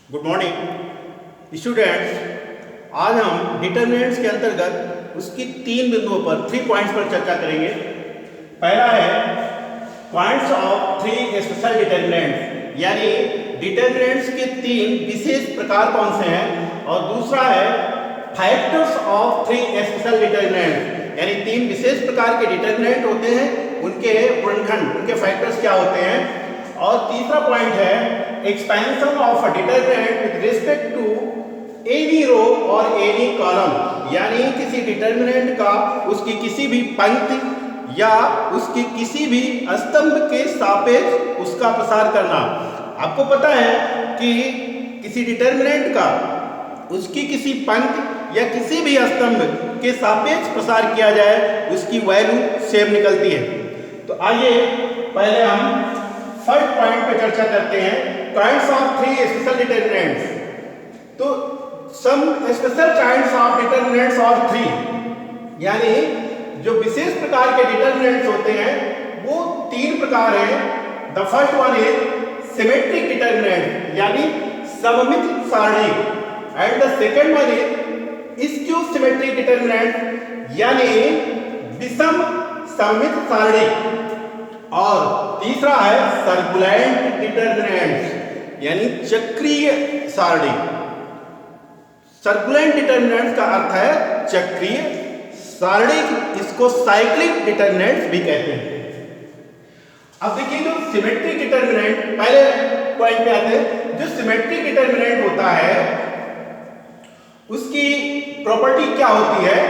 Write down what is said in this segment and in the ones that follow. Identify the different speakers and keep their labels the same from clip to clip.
Speaker 1: Good morning students. आज हम determinants के अंतर्गत उसकी 3 बिंदुओं पर 3 पॉइंट्स पर चर्चा करेंगे। पहला है पॉइंट्स ऑफ 3 स्पेशल डिटरमिनेंट्स, यानी डिटरमिनेंट्स के 3 विशेष प्रकार कौन से हैं, और दूसरा है फैक्टर्स ऑफ 3 स्पेशल डिटरमिनेंट्स, यानी 3 विशेष प्रकार के डिटरमिनेंट होते हैं, उनके गुणनखंड, उनके फैक्टर्स क्या होते हैं। और तीसरा पॉइंट है expansion of a determinant with respect to any row और एनी कॉलम, यानी किसी डिटरमिनेंट का उसकी किसी भी पंक्ति या उसकी किसी भी स्तंभ के सापेक्ष उसका प्रसार करना। आपको पता है कि किसी डिटरमिनेंट का उसकी किसी पंक्ति या किसी भी स्तंभ के सापेक्ष प्रसार किया जाए उसकी वैल्यू सेम निकलती है। तो आइए पहले हम फर्स्ट पॉइंट पे चर्चा करते हैं, काइंड्स ऑफ 3 स्पेशल डिटरमिनेंट्स। तो some special kinds of determinants are 3, यानी जो विशेष प्रकार के डिटरमिनेंट्स होते हैं वो 3 प्रकार हैं। The first one is symmetric determinant, यानी सममित सारणी, and the second one is skew symmetric determinant, यानी विषम सममित सारणी, और तीसरा है सर्कुलेंट डिटरमिनेंट्स, यानी चक्रीय सारणी। सर्कुलेंट डिटरमिनेंट्स का अर्थ है चक्रीय सारणी, इसको साइक्लिक डिटरमिनेंट्स भी कहते हैं। अब देखिए जो सिमेट्रिक डिटरमिनेंट, पहले पॉइंट पे आते हैं। जो सिमेट्रिक डिटरमिनेंट होता है उसकी प्रॉपर्टी क्या होती है,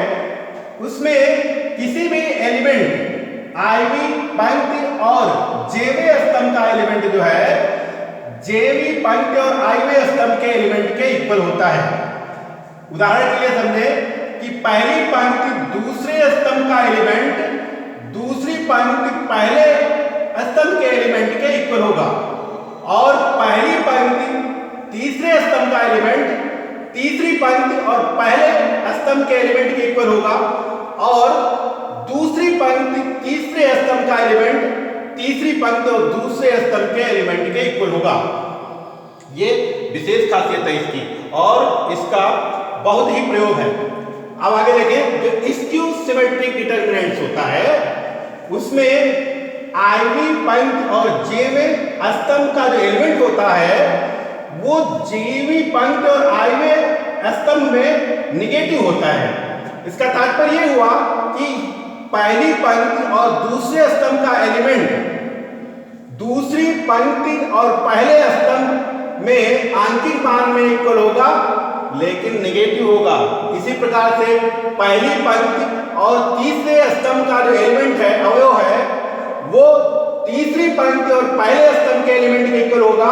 Speaker 1: उसमें किसी भी एलिमेंट आईवी पंक्ति और जेवे स्तंभ का एलिमेंट जो है जेवी पंक्ति और आईवे स्तंभ के एलिमेंट के इक्वल होता है। उदाहरण के लिए समझे कि पहली पंक्ति दूसरे स्तंभ का एलिमेंट दूसरी पंक्ति पहले स्तंभ के एलिमेंट के इक्वल होगा, और पहली पंक्ति तीसरे स्तंभ का एलिमेंट तीसरी पंक्ति और पहले स्तंभ के एलिमेंट के इक्वल होगा, और दूसरी पंक्ति तीसरे स्तंभ का एलिमेंट तीसरी पंक्ति और दूसरे स्तंभ के एलिमेंट के इक्वल होगा। ये विशेष खासियत है इसकी, और इसका बहुत ही प्रयोग है। अब आगे देखें, जो स्क्यू सिमेट्रिक डिटरमिनेंट्स होता है उसमें आईवी पंक्ति और जेवे स्तंभ का जो एलिमेंट होता है वो जेवी पंक्ति और आईवे स्तंभ में निगेटिव होता है। इसका तात्पर्य हुआ कि पहली पंक्ति और दूसरे स्तंभ का एलिमेंट दूसरी पंक्ति और पहले स्तंभ में आंशिक मान में इक्वल होगा लेकिन नेगेटिव होगा। इसी प्रकार से पहली पंक्ति और तीसरे स्तंभ का जो एलिमेंट है, अवयव है, वो तीसरी पंक्ति और पहले स्तंभ के एलिमेंट के इक्वल होगा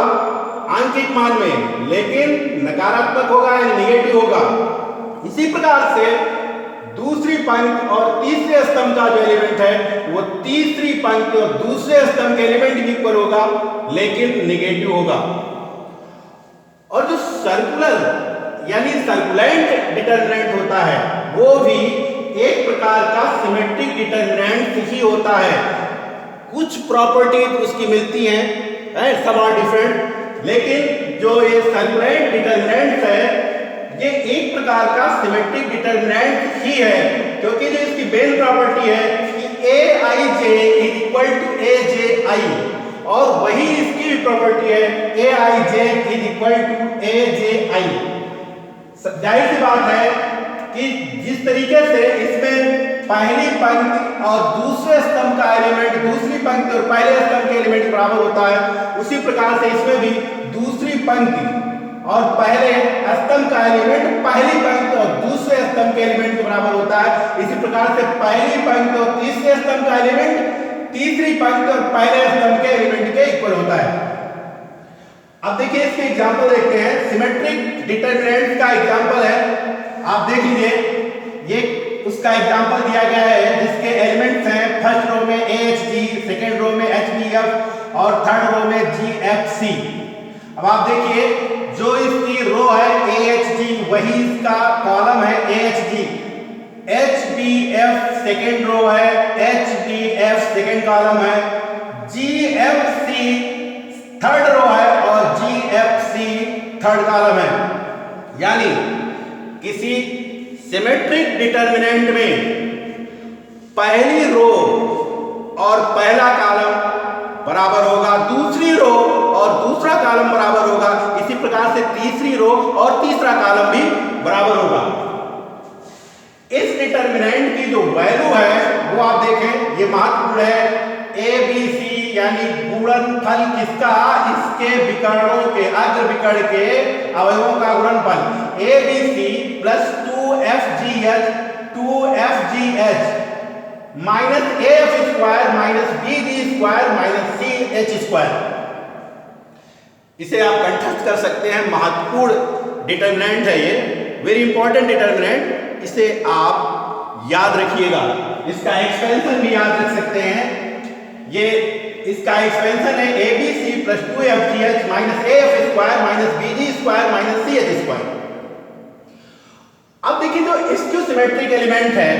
Speaker 1: आंशिक मान में, लेकिन नकारात्मक होगा या नेगेटिव होगा। इसी प्रकार से दूसरी पंक्ति और तीसरे स्तंभ का जो एलिमेंट है वो तीसरी पंक्ति और दूसरे स्तंभ के एलिमेंट की इक्वल होगा लेकिन नेगेटिव होगा। और जो सर्कुलर यानी सर्कुलेंट डिटरमिनेंट होता है वो भी एक प्रकार का सिमेट्रिक डिटरमिनेंट ही होता है। कुछ प्रॉपर्टीज उसकी मिलती हैं, सब आर डिफरेंट, लेकिन जो ये सर्कुलेंट डिटरमिनेंट है ये एक प्रकार का सिमेट्रिक डिटरमिनेंट ही है, क्योंकि जो इसकी मेन प्रॉपर्टी है कि ए आई जे इज इक्वल टू ए जे आई, और वही इसकी भी प्रॉपर्टी है ए आई जे इज इक्वल टू ए जे आई। जाहिर सी बात है कि जिस तरीके से इसमें पहली पंक्ति और दूसरे स्तंभ का एलिमेंट दूसरी पंक्ति और पहले स्तंभ के एलिमेंट बराबर होता है, उसी प्रकार से इसमें भी दूसरी पंक्ति और पहले स्तंभ का एलिमेंट पहली पंक्ति और दूसरे स्तंभ के एलिमेंट के बराबर होता है। इसी प्रकार से पहली पंक्ति और तीसरे स्तंभ का एलिमेंट तीसरी पंक्ति और पहले स्तंभ के एलिमेंट के इक्वल होता है। अब देखिए इसके एग्जांपल देखते हैं। सिमेट्रिक डिटरमिनेंट का एग्जांपल है, आप देख लीजिए, ये उसका एग्जांपल दिया गया है जिसके एलिमेंट्स हैं फर्स्ट रो में AHG, सेकेंड रो में HBF और थर्ड रो में GFC। अब आप देखिए जो इसकी रो है AHG वही इसका कॉलम है AHG, HBF सेकेंड रो है, HBF सेकेंड कॉलम है, GFC थर्ड रो है और GFC थर्ड कॉलम है। यानी किसी सिमेट्रिक डिटर्मिनेंट में पहली रो और पहला कॉलम बराबर होगा, दूसरी रो और दूसरा कॉलम बराबर होगा, इसी प्रकार से तीसरी रो और तीसरा कॉलम भी बराबर होगा। इस डिटर्मिनेंट की जो वैल्यू है वो आप देखें, ये महत्वपूर्ण है। ए बी सी यानी गुणनफल किसका, इसके विकर्णों के अग्र विकर्ण के अवयवों का गुणनफल A B C plus 2FGH 2FGH minus AF square minus BG square minus CH square. इसे आप कंठस्थ कर सकते हैं, महत्वपूर्ण डिटर्मिनेंट है ये, वेरी इंपॉर्टेंट डिटर्मिनेंट। इसे आप याद रखिएगा, इसका एक्सपेंशन भी याद रख सकते हैं। ये इसका एक्सपेंशन है ABC plus 2FGH minus AF square minus BG square minus CH square. अब देखिए जो स्क्यू-सिमेट्रिक एलिमेंट है,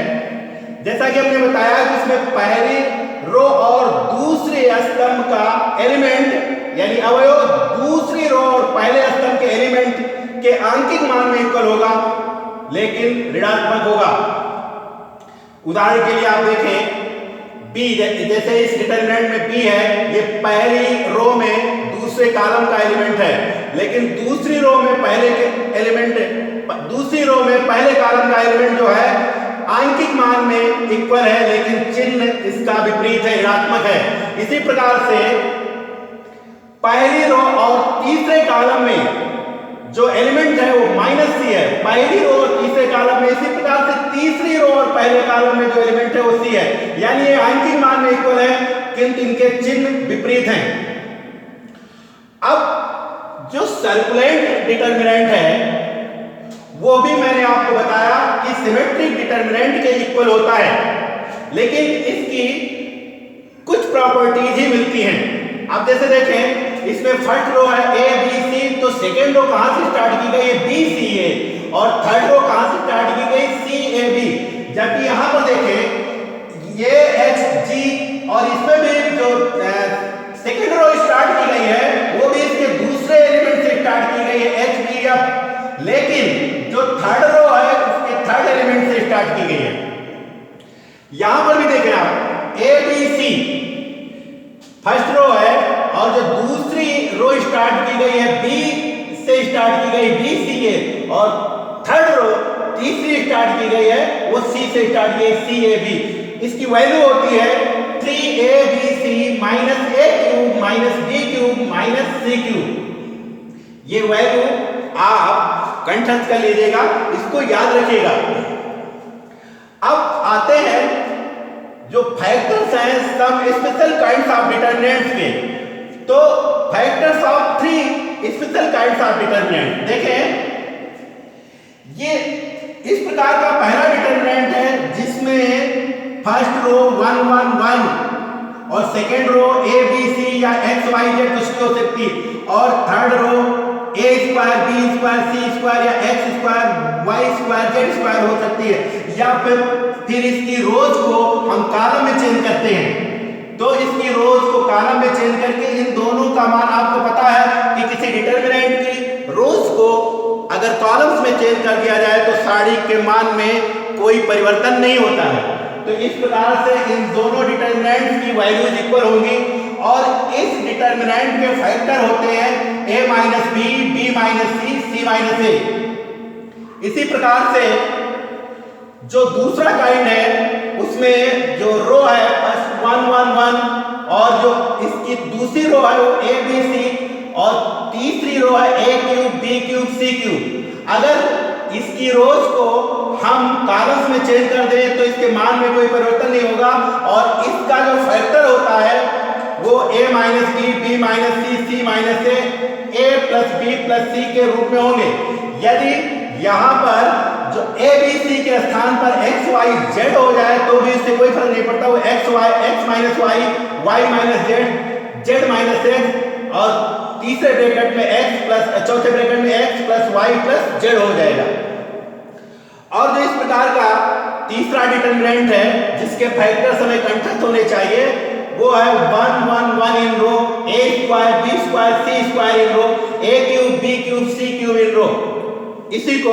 Speaker 1: जैसा कि हमने बताया कि इसमें पहली रो और दूसरे स्तंभ का एलिमेंट यानी अवयव दूसरी रो और पहले स्तंभ के एलिमेंट के आंकिक मान में इक्वल होगा, लेकिन ऋणात्मक होगा। उदाहरण के लिए आप देखें B, जैसे इस डिटर्मिनेंट में B है, ये पहली रो में दूसरे कॉलम का एलिमेंट है, लेकिन दूसरी रो में पहले कॉलम का एलिमेंट जो है आंकिक मान में इक्वल है, लेकिन चिन्ह इसका विपरीत है, ऋणात्मक है। इसी प्रकार से पहली रो और तीसरे कॉलम में जो एलिमेंट है वो माइनस C है, पहली रो और तीसरे कॉलम में। इसी प्रकार से तीसरी रो और पहले कॉलम में जो एलिमेंट है वो C है, यानी ये आंशिक मान में इक्वल है, किंतु इनके चिन्ह विपरीत हैं। अब जो सर्कुलेंट डिटर्मिनेंट है वो भी मैंने आपको बताया कि सिमेट्रिक डिटर्मिनेंट के इक्वल होता है, लेकिन इसकी कुछ प्रॉपर्टीज ही मिलती हैं। आप जैसे देखें, इसमें फर्स्ट रो है A B C, तो सेकेंड रो कहां से स्टार्ट की गई है B C A, और थर्ड रो कहां से स्टार्ट की गई C A B। जबकि यहां पर देखें ये H G, और इसमें भी जो सेकेंड रो स्टार्ट की गई है वो भी इसके दूसरे एलिमेंट से स्टार्ट की गई है H B F, लेकिन जो थर्ड रो है उसके थर्ड एलिमेंट से स्टार्ट की गई है। यहां पर भी देखें आप A B C first row है, और जो दूसरी रो स्टार्ट की गई है B से स्टार्ट की गई B C A, और थर्ड रो तीसरी स्टार्ट की गई है वो C से स्टार्ट की गई C A B। इसकी वैल्यू होती है 3ABC minus A cube minus B cube minus C cube. ये वैल्यू आप कंठस्थ कर लीजिएगा, इसको याद रखिएगा। अब आते हैं जो फैक्टर्स हैं some special kinds of determinants के, तो factors of 3 special kinds of determinant देखें। ये इस प्रकार का पहला डिटर्मिनेंट है जिसमें फर्स्ट रो 1 1 1 और second row A B C या X Y Z कुछ भी हो सकती है, और third row A square B square C square या X square Y square Z square हो सकती है, या फिर इसकी रोज को हम कॉलम में चेंज करते हैं। तो इसकी रोज को कॉलम में चेंज करके इन दोनों का मान आपको पता है कि किसी डिटर्मिनेंट की रोज को अगर कॉलम्स में चेंज कर दिया जाए तो सारी के मान में कोई परिवर्तन नहीं होता है। तो इस प्रकार से इन दोनों डिटर्मिनेंट्स की वैल्यूज इक्वल होंगी, और इस डिटर्मिनेंट के फैक्टर होते हैं A minus B, B minus C, C minus A। इसी प्रकार से जो दूसरा काइंड है उसमें जो रो है फर्स्ट 1 1 1, और जो इसकी दूसरी रो है वो A B C, और तीसरी रो है A cube B cube C cube. अगर इसकी रोज को हम कॉलम्स में चेंज कर दें तो इसके मान में कोई परिवर्तन नहीं होगा, और इसका जो फैक्टर होता है वो A minus B, B minus C, C minus A plus B plus C के रूप में होंगे। यदि यहाँ पर जो A B C के स्थान पर X Y Z हो जाए तो भी इससे कोई फर्क नहीं पड़ता, वो X minus Y, Y minus Z, Z minus X, और तीसरे ब्रैकेट में X प्लस चौथे ब्रैकेट में X plus Y plus Z हो जाएगा। और जो इस प्रकार का तीसरा डिटर्मिनेंट है जिसके फैक्टर्स हमें कंठस्थ होने चाहिए वो है 1 1 1 in row, A square B square C square in row. A cube B cube C cube in row. इसी को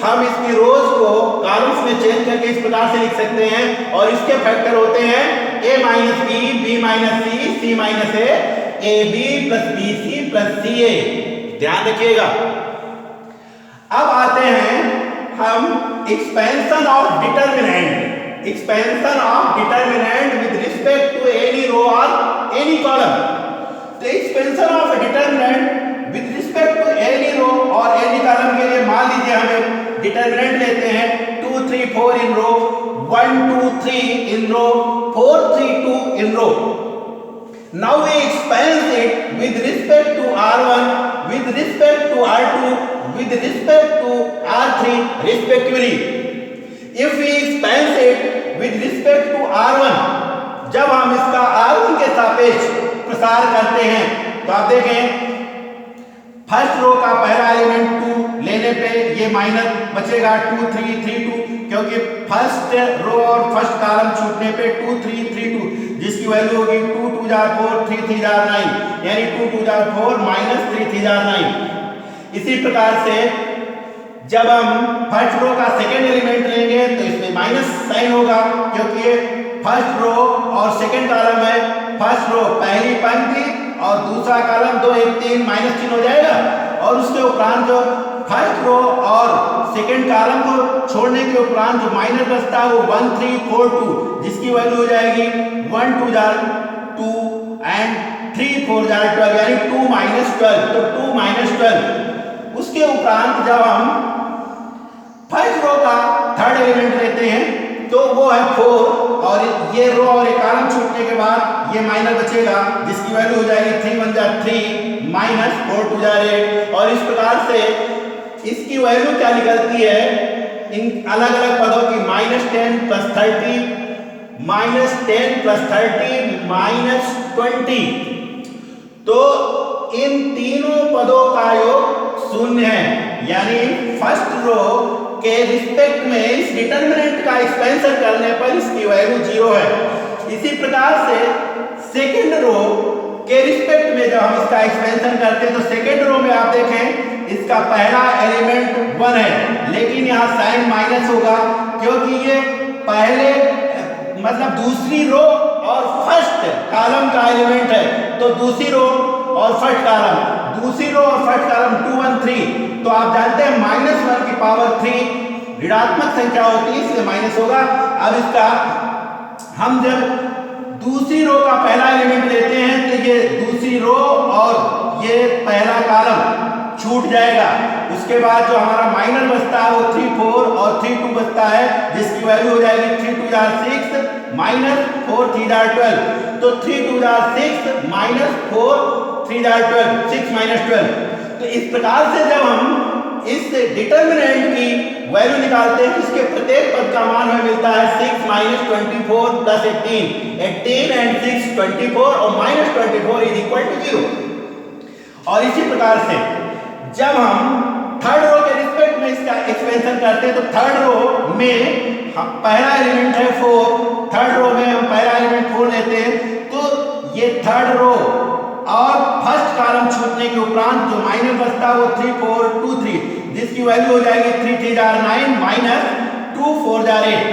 Speaker 1: हम इसकी रोज को कॉलम्स में चेंज करके इस प्रकार से लिख सकते हैं और इसके फैक्टर होते हैं a minus B, B minus C, C minus A B plus B C plus C A. ध्यान रखिएगा। अब आते हैं हम expansion of determinant with respect to any row और एनी कॉलम। तो expansion of determinant with respect to any row और any column के लिए मान लीजिए हम एक डिटर्मिनेंट लेते हैं 2 3 4 इन रो, 1 2 3 इन रो, 4 3 2 इन रो। Now we expand it with respect to R1, with respect to R2, with respect to R3 respectively. If we expand it with respect to R1, जब हम इसका R1 के सापेक्ष प्रसार करते हैं तो आप देखें फर्स्ट रो का पहला एलिमेंट 2 लेने पे ये माइनस बचेगा 2 3 3 2, क्योंकि फर्स्ट रो और फर्स्ट कॉलम छूटने पे 2 3 3 2, जिसकी वैल्यू होगी 2 2 जार 4 3 3 जार 9, यानी 2 2 जार 4 माइनस 3 3 जार 9। इसी प्रकार से जब हम फर्स्ट रो का सेकेंड एलिमेंट लेंगे तो इसमें माइनस साइन होगा, क्योंकि ये फर्स्ट रो और सेकेंड कॉलम है। फर्स्ट रो पहली पंक्ति और दूसरा कॉलम 2 1 3 माइनस चिन्ह हो जाएगा, और उसके उपरांत जो फर्स्ट रो और सेकेंड कॉलम को छोड़ने के उपरांत जो माइनस बचता है वो 1 3 4 2, जिसकी वैल्यू हो जाएगी 1 2 जार 2 एंड 3 4 जार 12, यानी 2 माइनस 12। तो 2 माइनस 12। उसके उपरांत जब हम फर्स्ट रो का थर्ड एलिमेंट लेते हैं तो वो है 4, और ये रो और एक कॉलम छूटने के बाद ये माइनस बचेगा, जिसकी वैल्यू हो जाएगी 3 1 जार 3 माइनस 4 2 जार 8। और इस प्रकार से इसकी वैल्यू क्या निकलती है इन अलग अलग पदों की, -10 + 30, -10 + 30 -20। तो इन तीनों पदों का योग 0 है, यानी फर्स्ट रो के रिस्पेक्ट में इस डिटर्मिनेंट का एक्सपेंशन करने पर इसकी वैल्यू 0 है। इसी प्रकार से सेकेंड रो के रिस्पेक्ट में जब हम इसका एक्सपेंशन करते हैं तो सेकेंड रो में आप देखें इसका पहला एलिमेंट 1 है, लेकिन यहाँ साइन माइनस होगा, क्योंकि ये पहले मतलब दूसरी रो और फर्स्ट कॉलम का एलिमेंट है। तो दूसरी रो और फर्स्ट कॉलम 2 1 3, तो आप जानते हैं -1 की पावर 3 ऋणात्मक संख्या होती है, इसलिए माइनस होगा। अब इसका हम जब दूसरी रो का पहला एलिमेंट लेते हैं तो ये दूसरी रो और ये पहला कॉलम छूट जाएगा। उसके बाद जो हमारा माइनस बचता है वो 3 4 और 3 2 बचता है, जिसकी वैल्यू हो जाएगी 3 2 जार 6 माइनस 4 3 जार 12। तो 3 2 जार 6 माइनस 4 3 जार 12, 6 माइनस 12। तो इस प्रकार से जब हम इस डिटर्मिनेंट की वैल्यू निकालते हैं, इसके प्रत्येक पद का मान हमें मिलता है 6 - 24 + 18 एंड 6 24 और -24 = 0। और इसी प्रकार से जब हम थर्ड रो के रिस्पेक्ट में इसका एक्सपेंशन करते हैं तो थर्ड रो में पहला एलिमेंट है 4, थर्ड रो में हम पहला एलिमेंट 4 लेते हैं, तो ये थर्ड रो और फर्स्ट कॉलम छूटने के उपरांत जो माइनस बचता है वो 3 4 2 3, जिसकी वैल्यू हो जाएगी 3 3 जार 9 माइनस 2 4 जार 8।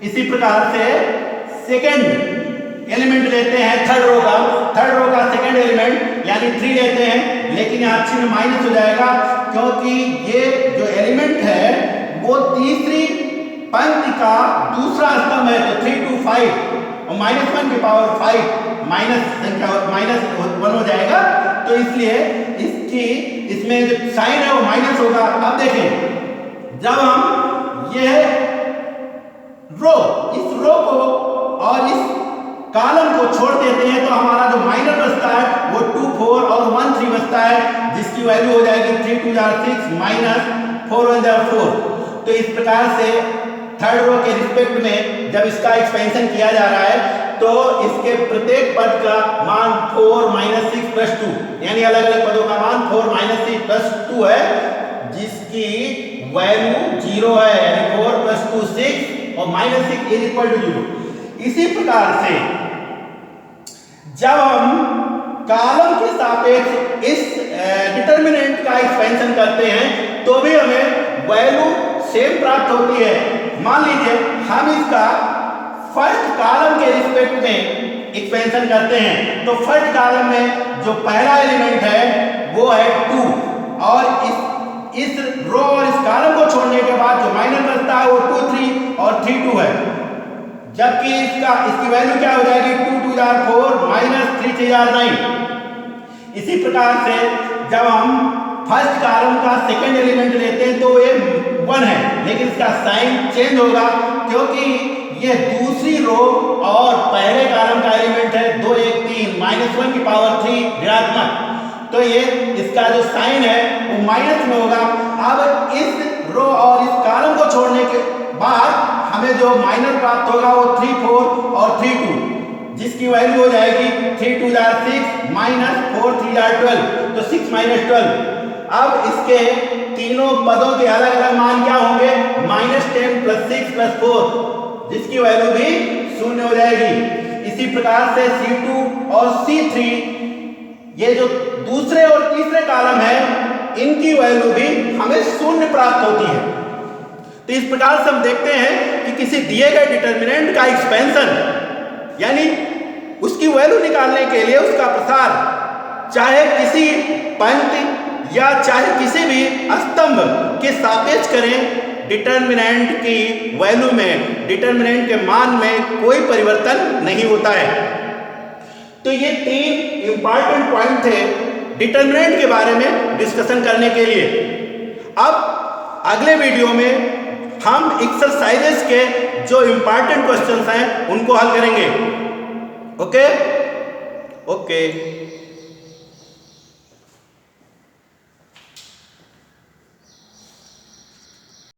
Speaker 1: इसी प्रकार से सेकेंड एलिमेंट लेते हैं थर्ड रो का सेकेंड एलिमेंट यानी 3 लेते हैं, लेकिन यहाँ चिन्ह माइनस हो जाएगा, क्योंकि ये जो एलिमेंट है वो तीसरी पंक्ति का दूसरा स्तंभ है। तो 3 2 5 और -1 की पावर 5 माइनस संख्या -1 हो जाएगा, तो इसलिए इसमें जो साइन है वो माइनस होगा। अब देखें जब हम इस रो को और इस कॉलम को छोड़ देते हैं तो हमारा जो माइनस बचता है वो 2 4 और 1 3 बचता है, जिसकी वैल्यू हो जाएगी 3 2 जार 6 माइनस 4 1 जार 4। तो इस प्रकार से थर्ड रो के रिस्पेक्ट में जब इसका एक्सपेंशन किया जा रहा है तो इसके प्रत्येक पद का मान 4 - 6 + 2, यानी अलग अलग पदों का मान 4 - 6 + 2 है, जिसकी वैल्यू 0 है, यानी 4 + 2 6 और -6 = 0। इसी प्रकार से जब हम कॉलम के सापेक्ष इस डिटर्मिनेंट का एक्सपेंशन करते हैं तो भी हमें वैल्यू सेम प्राप्त होती है। मान लीजिए हम इसका फर्स्ट कॉलम के रिस्पेक्ट में एक्सपेंशन करते हैं तो फर्स्ट कॉलम में जो पहला एलिमेंट है वो है 2 और इस रो और इस कॉलम को छोड़ने के बाद जो माइनस बचता है वो 2 3 और 3 2 है, जबकि इसकी वैल्यू क्या हो जाएगी 2 2 4 माइनस 3 3 9। इसी प्रकार से जब हम फर्स्ट कॉलम का सेकंड एलिमेंट लेते हैं तो ये 1 है, लेकिन इसका साइन चेंज होगा क्योंकि ये दूसरी रो और पहले कॉलम का एलिमेंट है 2 1 3 -1 की पावर 3 ऋणात्मक, तो ये इसका जो साइन है वो माइनस में होगा। अब इस रो और इस कॉलम को छोड़ने के बाद हमें जो माइनस प्राप्त होगा वो 3 4 और 3 2, जिसकी वैल्यू हो जाएगी 3 2 6 माइनस 4 3 12, तो 6 माइनस 12। अब इसके तीनों पदों के अलग अलग मान क्या होंगे -10 + 6 + 4, जिसकी वैल्यू भी 0 हो जाएगी। इसी प्रकार से C2 और C3 ये जो दूसरे और तीसरे कॉलम है इनकी वैल्यू भी हमें 0 प्राप्त होती है। तो इस प्रकार से हम देखते हैं कि किसी दिए गए डिटर्मिनेंट का एक्सपेंशन यानी उसकी वैल्यू निकालने के लिए उसका प्रसार चाहे किसी पंक्ति या चाहे किसी भी स्तंभ के सापेक्ष करें, डिटर्मिनेंट की वैल्यू में, डिटर्मिनेंट के मान में कोई परिवर्तन नहीं होता है। तो ये 3 इंपॉर्टेंट पॉइंट थे डिटर्मिनेंट के बारे में डिस्कशन करने के लिए। अब अगले वीडियो में हम एक्सरसाइजेस के जो इंपॉर्टेंट क्वेश्चंस हैं उनको हल करेंगे। ओके।